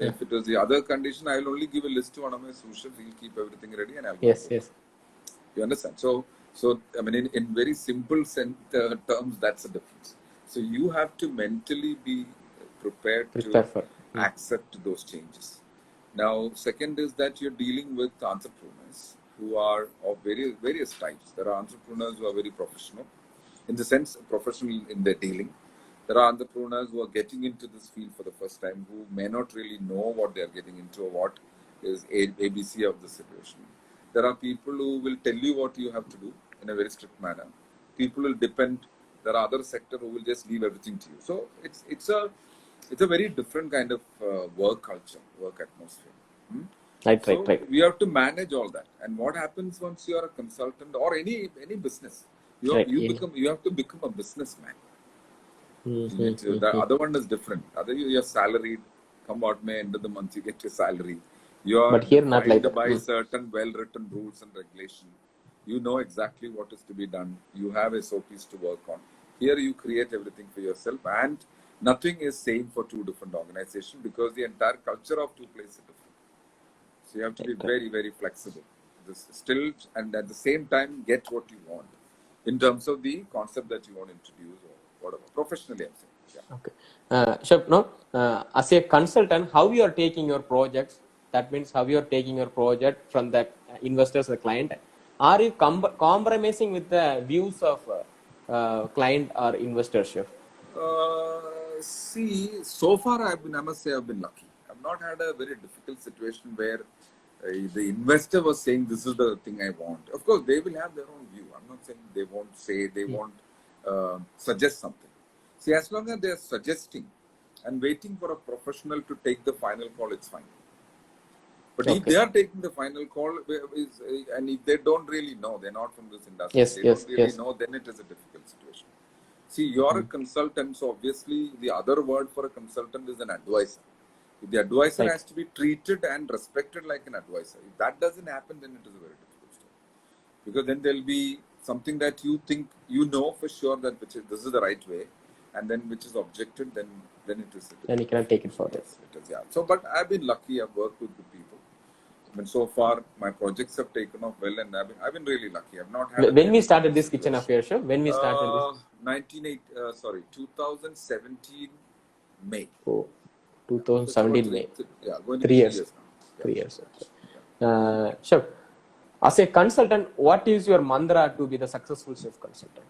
if it was the other condition, I will only give a list to one of my sous chefs. He'll keep everything ready and I'll go. Yes. You understand? So I mean, in very simple terms, that's the difference. So you have to mentally be prepared Prepare to for. accept those changes. Now, second is that you're dealing with entrepreneurs who are of various types. There are entrepreneurs who are very professional, in the sense professional in their dealing. There are entrepreneurs who are getting into this field for the first time who may not really know what they are getting into or what is ABC of the situation. There are people who will tell you what you have to do in a very strict manner. People will depend. There are other sector who will just leave everything to you. So it's a very different kind of work culture, work atmosphere. Hmm? So Right. we have to manage all that. And what happens once you are a consultant or any business, Right. you have to become a businessman. Mm-hmm. The other one is different. Other you're salaried. Come what may, end of the month you get your salary. You are But here not like defined that. by certain well-written rules and regulation. You know exactly what is to be done. You have SOPs to work on. Here you create everything for yourself, and nothing is same for two different organizations because the entire culture of two places is different. So you have to be very, very flexible. This still, and at the same time, get what you want in terms of the concept that you want to introduce or whatever. Professionally, I'm saying. Yeah. Okay. Sure. No, as a consultant, how you are taking your projects, that means how you are taking your project from the investors, the client. Are you compromising with the views of client or investor, Chef? See, so far I must say I've been lucky. I've not had a very difficult situation where the investor was saying this is the thing I want. Of course, they will have their own view. I'm not saying they won't say, they won't suggest something. See, as long as they're suggesting and waiting for a professional to take the final call, it's fine. But if they are taking the final call, and if they don't really know, they're not from this industry, they don't really know, then it is a difficult situation. See, you're a consultant, so obviously the other word for a consultant is an advisor. If the advisor has to be treated and respected like an advisor, if that doesn't happen, then it is a very difficult story. Because then there'll be something that you think you know for sure that this is the right way, and then which is objected, then it is. Then you cannot take it further. Yes, it is, yeah. So, but I've been lucky. I've worked with good people. I mean, so far my projects have taken off well, and I've been really lucky. I've not had. When we started this Kitchen Affairs show, when we started this, 2017 May. Oh, 2017 May. Yeah, going 3 years. now. 3 years. Okay. Chef, as a consultant, what is your mantra to be the successful chef consultant?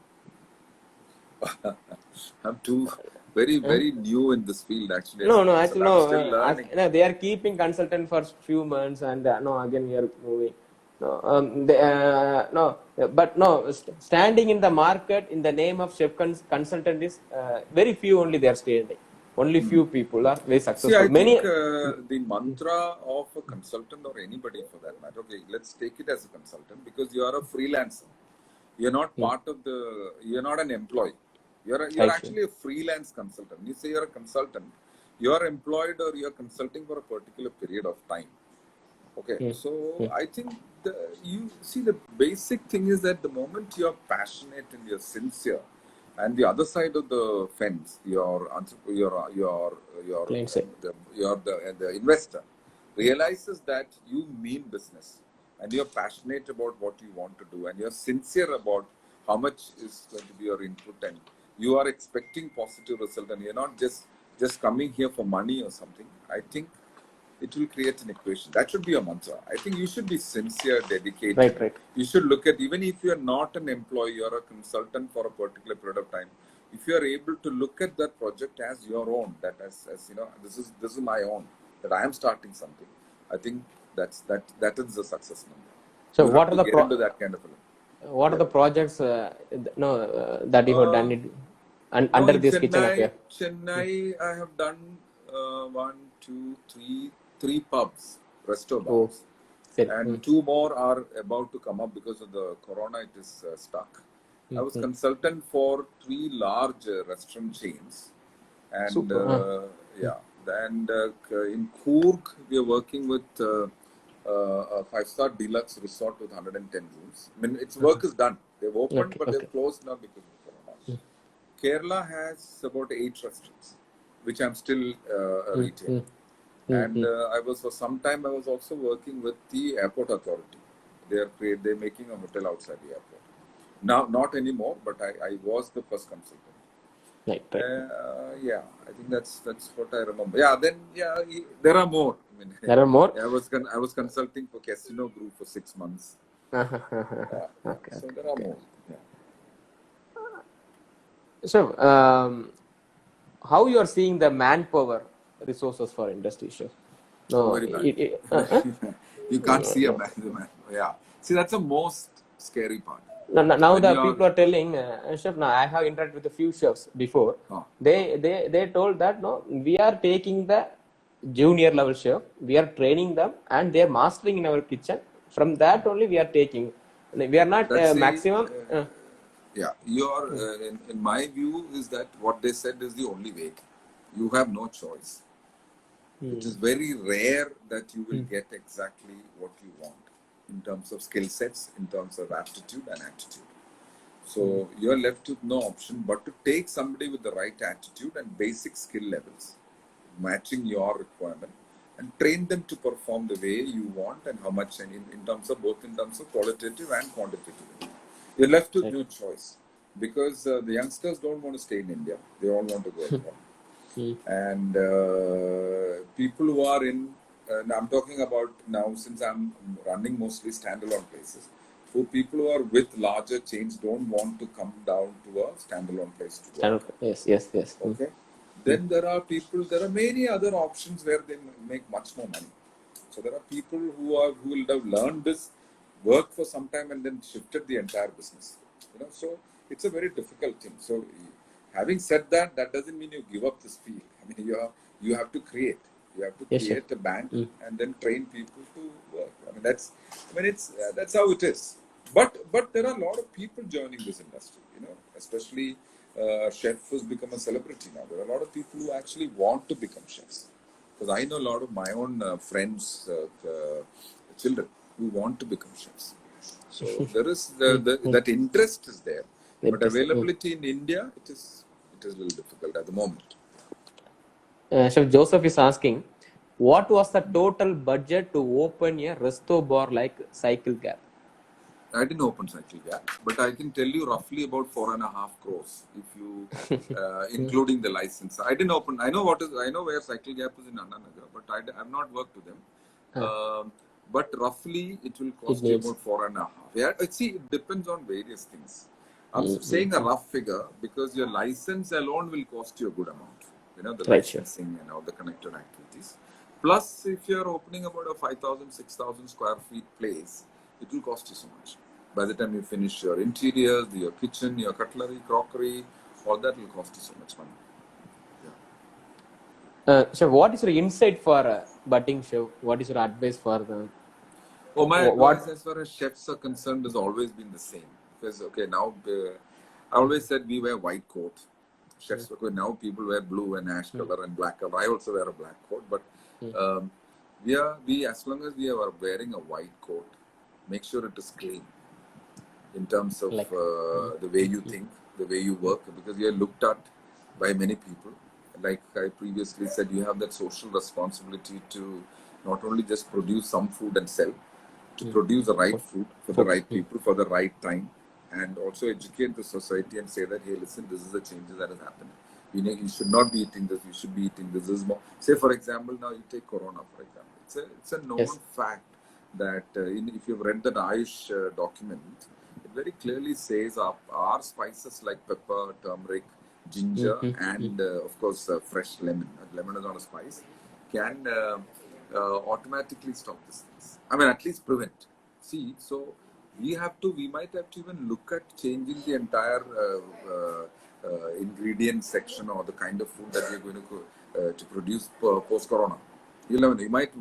I'm too very new in this field actually. No, actually no. They are keeping consultant for few months, and again we are moving. Standing in the market in the name of chef consultant is very few only they are standing. Only few people are very successful. See, I think the mantra of a consultant or anybody for that matter. Okay, let's take it as a consultant because you are a freelancer. You're not part of you're not an employee. You're actually a freelance consultant. You say you're a consultant. You're employed or you're consulting for a particular period of time. Okay, so I think you see the basic thing is that the moment you're passionate and you're sincere, and the other side of the fence, the investor realizes that you mean business and you're passionate about what you want to do and you're sincere about how much is going to be your input and you are expecting positive result and you're not just coming here for money or something. I think it will create an equation. That should be a mantra. I think you should be sincere, dedicated. Right. You should look at, even if you're not an employee, you're a consultant for a particular period of time. If you are able to look at that project as your own, that as you know, this is my own, that I am starting something. I think that is the success number. So you what are the that kind of what are the projects that you have done under this Kitchen Affair? Chennai, I have done 3 pubs, resto bars. And 2 more are about to come up because of the corona, it is stuck. I was consultant for 3 large restaurant chains. And and in Coorg, we are working with a 5-star deluxe resort with 110 rooms. I mean, its work is done. They've opened, but they've closed now because of corona. Kerala has about 8 restaurants, which I'm still retailing. And I was for some time I was also working with the airport authority They're making a hotel outside the airport. Now, not anymore, but I was the first consultant. Right. Yeah, I think that's what I remember. Yeah, then there are more. I mean, There are more. I was consulting for Casino Group for 6 months. Okay. So there are more. Yeah. So, how you are seeing the manpower resources for industry, chef? No, Very bad. You can't see a man. Yeah. See, that's the most scary part. Now When the you are, people are telling, chef. Now I have interacted with a few chefs before. oh, They told that no, we are taking the junior level chef, we are training them, and they are mastering in our kitchen. From that only we are taking. We are not that's maximum. yeah. Your in my view is that what they said is the only way. You have no choice. It is very rare that you will get exactly what you want in terms of skill sets, in terms of aptitude and attitude. So you're left with no option but to take somebody with the right attitude and basic skill levels, matching your requirement, and train them to perform the way you want and how much, and in terms of both in terms of qualitative and quantitative. You're left with no choice because the youngsters don't want to stay in India. They all want to go abroad. And people who are in, I'm talking about now since I'm running mostly standalone places. For people who are with larger chains don't want to come down to a standalone place to work. Yes. Okay. Then there are many other options where they make much more money. So there are people who will have learned this, worked for some time, and then shifted the entire business. So it's a very difficult thing. So having said that, that doesn't mean you give up this field. I mean, you have to create. You have to create a bank and then train people to work. I mean, that's how it is. But there are a lot of people joining this industry. Especially chef has become a celebrity now. There are a lot of people who actually want to become chefs. Because I know a lot of my own friends, children who want to become chefs. So there is that interest is there, but availability in India it is a little difficult at the moment. Chef Joseph is asking, what was the total budget to open a resto bar like Cycle Gap? I didn't open Cycle Gap, but I can tell you roughly about 4.5 crores if you including the license. I didn't open. I know where Cycle Gap is in Anna Nagar, but I have not worked with them. But roughly it will cost you about 4.5. Yeah, see, it depends on various things. I'm saying a rough figure because your license alone will cost you a good amount. The licensing and all the connected activities. Plus, if you're opening about a 5,000, 6,000 square feet place, it will cost you so much. By the time you finish your interiors, your kitchen, your cutlery, crockery, all that will cost you so much money. Yeah. So, what is your insight for budding chef? What is your advice for them? My advice as far as chefs are concerned has always been the same. Because, now I always said we wear white coat. Chefs, now people wear blue and ash color and black color. I also wear a black coat, but we as long as we are wearing a white coat, make sure it is clean in terms of the way you think, the way you work, because you are looked at by many people. Like I previously said, you have that social responsibility to not only just produce some food and sell, to produce the right food for the right people for the right time, and also educate the society and say that, hey, listen, this is the changes that has happened. You should not be eating this. You should be eating this. This is more. Say, for example, now you take Corona, for example. It's a known fact that if you've read that Ayush document, it very clearly says our spices like pepper, turmeric, ginger, and of course fresh lemon. Lemon is not a spice. Can automatically stop this things. I mean, at least prevent. See, so we might have to even look at changing the entire ingredient section or the kind of food that we're going to produce post-corona. You might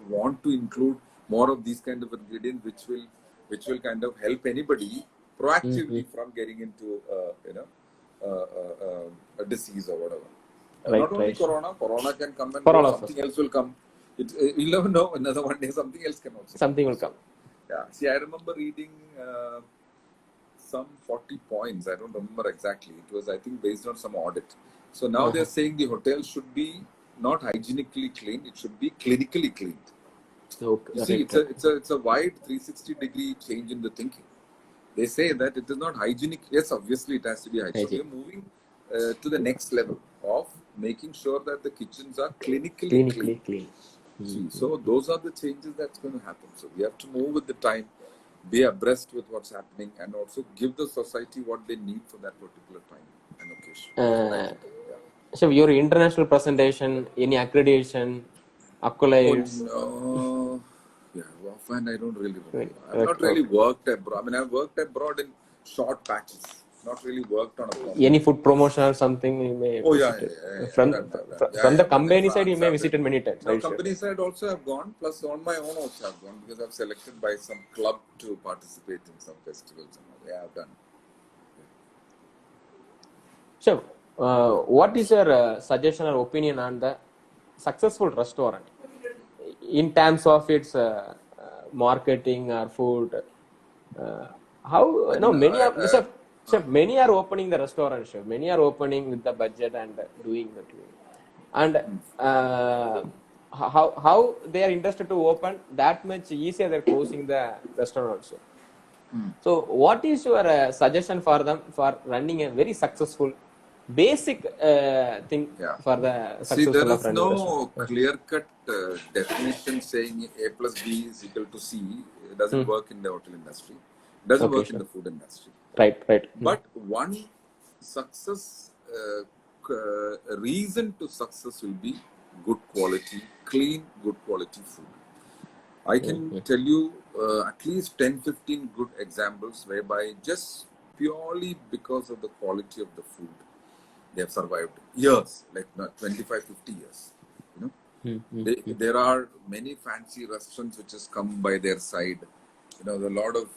want to include more of these kind of ingredients, which will kind of help anybody proactively from getting into a disease or whatever. Not only Corona can come and go, something else will come. You'll never know. Another one day, something else can also. Something will come. Yeah. See, I remember reading some 40 points. I don't remember exactly. It was, I think, based on some audit. So now they're saying the hotel should be not hygienically cleaned. It should be clinically cleaned. Okay. You see, Right. it's a wide 360-degree change in the thinking. They say that it is not hygienic. Yes, obviously it has to be hygienic. So we Hygiene. are moving to the next level of making sure that the kitchens are clinically clean. Clinically clean. See, so those are the changes that's going to happen. So we have to move with the time, be abreast with what's happening, and also give the society what they need for that particular time and occasion. That's what I think. Yeah. So your international presentation, any accreditation, Oh accolades? no. Yeah, offhand, I don't really remember. Right. I've not really Okay. worked abroad. I mean, I've worked abroad in short patches. Not really worked on a permanent. Any food promotion or something you may Oh yeah, visit. yeah, yeah. From I've done. from the I've done in company side, you France. may I've visited done. many times, No, right? Sure. company side also have gone. Plus on my own also have gone because I've selected by some club to participate in some festivals and all. Yeah, I've done. Sure. What is your suggestion or opinion on the successful restaurant in terms of its marketing or food? How I no think many are chef, many are opening the restaurant, chef. Many are opening with the budget and doing that. And how they are interested to open, that much easier they're closing the restaurant also. So, what is your suggestion for them for running a very successful basic thing Yeah. for the See, there successful of is running no restaurant? clear-cut definition saying A plus B is equal to C. It doesn't work in the hotel industry. It doesn't Okay, work in sure. the food industry. Right. But one success reason to success will be good quality, clean, good quality food. I can tell you at least 10-15 good examples whereby just purely because of the quality of the food, they have survived years, like 25-50 years. You know, there are many fancy restaurants which has come by their side. You know, a lot of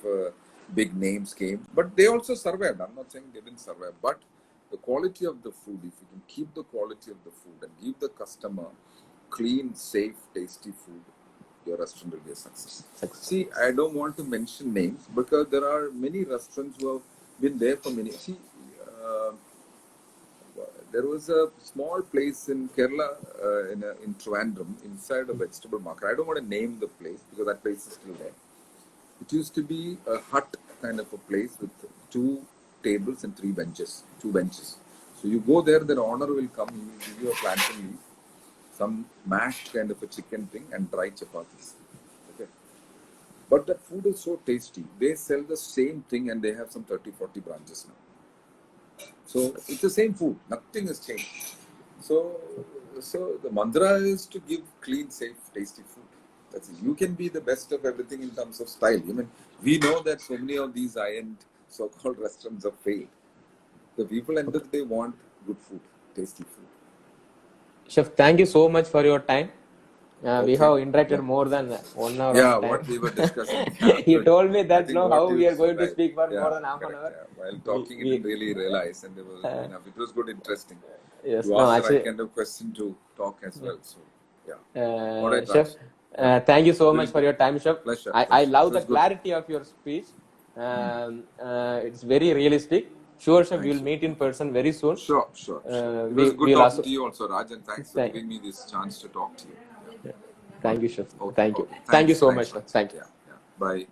big names came, but they also survived. I'm not saying they didn't survive, but the quality of the food, if you can keep the quality of the food and give the customer clean, safe, tasty food, your restaurant will be a success. See, I don't want to mention names because there are many restaurants who have been there for many. See, there was a small place in Kerala, in Trivandrum, inside a vegetable market. I don't want to name the place because that place is still there. It used to be a hut kind of a place with 2 tables and 3 benches, 2 benches. So you go there, the owner will come, he will give you a plantain leaf, some mashed kind of a chicken thing and dry chapatis. Okay. But that food is so tasty. They sell the same thing and they have some 30-40 branches now. So it's the same food. Nothing has changed. So the mantra is to give clean, safe, tasty food. That's it. You can be the best of everything in terms of style. I mean, we know that so many of these high-end so-called restaurants have failed. The people end up, they want good food, tasty food. Chef, thank you so much for your time. We Okay. have interacted Yeah. more than 1 hour Yeah, of time. what we were discussing. Yeah, You good. told me I that think no, what how you we are going to right. speak for Yeah, more than half an correct, hour. yeah. While talking, We- I didn't really realize, and there was enough. It was good, interesting. Yes, You no, asked the actually, right kind of question to talk as well. So, yeah. What I Chef, thought. thank you so Very much for good. your time, Chef. Pleasure. I love It the was good. clarity of your speech. It's very realistic. Sure, Chef, we will Thanks. meet in person very soon. Sure. It We was good will talking also. to you also, Raj, and thanks for Thank, giving me this chance to talk to you. Yeah. thank you, Chef. Okay. Thank you. Okay. Thank you Thanks. so Thanks, much, Chef. Raj. Thank you. Yeah. Bye.